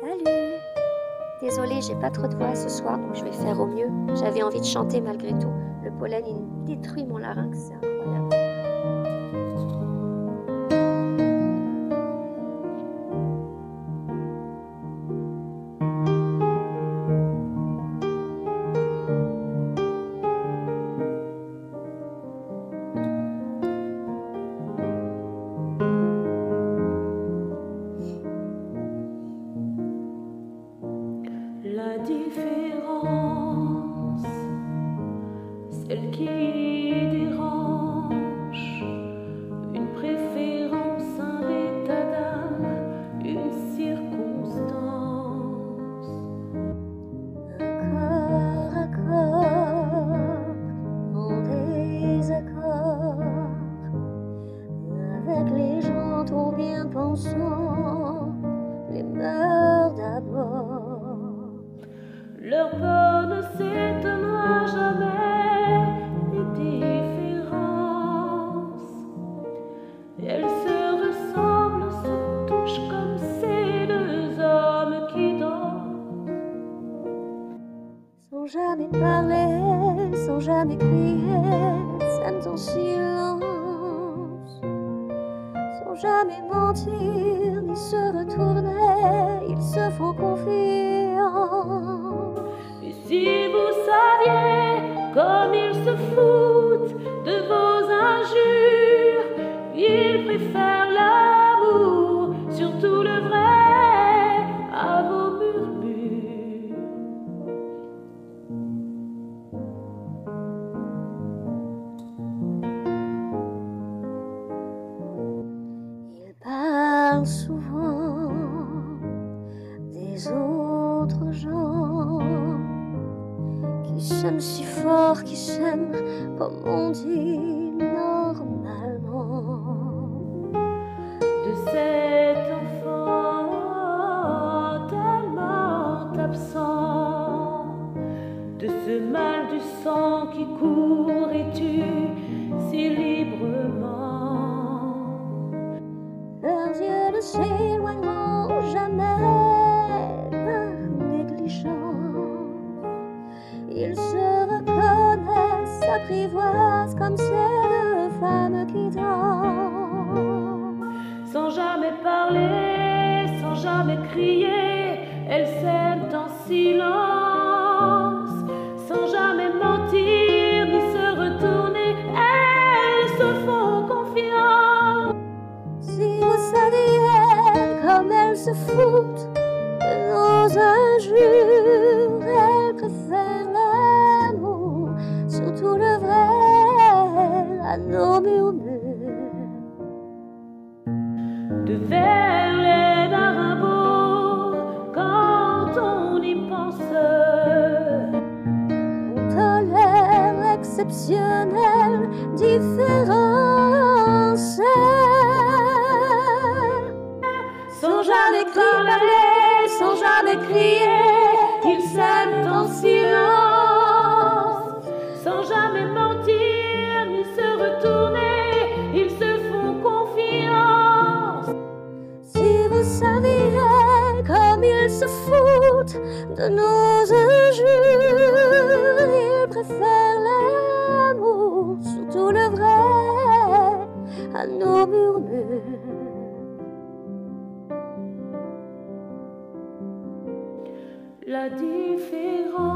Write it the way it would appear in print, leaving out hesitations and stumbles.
Salut! Désolée, j'ai pas trop de voix ce soir, donc je vais faire au mieux. J'avais envie de chanter malgré tout. Le pollen, il détruit mon larynx, c'est incroyable. La différence, celle qui dérange, une préférence, un état d'âme, une circonstance. Un corps à corps, en désaccord, avec les gens trop bien pensants, les mœurs d'abord. Leur peur ne s'étonnera jamais des différences. Elles se ressemblent, se touchent comme ces deux hommes qui dansent. Sans jamais parler, sans jamais crier, s'aiment en silence. Sans jamais mentir, ni se retourner, ils se font confiance. Et si vous saviez comme ils se foutent de vos injures, ils préfèrent l'amour, surtout le vrai, à vos murmures. Ils parlent souvent des autres gens qui s'aiment si fort, qui s'aiment comme on dit normalement. De cet enfant tellement absent, de ce mal du sang qui court et tue si librement. Leurs yeux ne s'éloigneront jamais d'un négligent. Ils se reconnaissent, s'apprivoisent comme ces deux femmes qui dansent. Sans jamais parler, sans jamais crier, elles s'aiment en silence. Sans jamais mentir, ni se retourner, elles se font confiance. Si vous saviez comme elles se foutent de nos injures, elles préfèrent l'amour, surtout le vrai, à nos murmures. De Verlaine à Rimbaud, quand on y pense, On tolère l'exceptionnelle différence. Sans jamais parler, sans jamais crier, ils s'aiment en silence. Sans jamais mentir, ni se retourner, ils se font confiance. si vous saviez comme ils se foutent de nos injures, ils préfèrent l'amour, surtout le vrai, à nos murmures. La différence.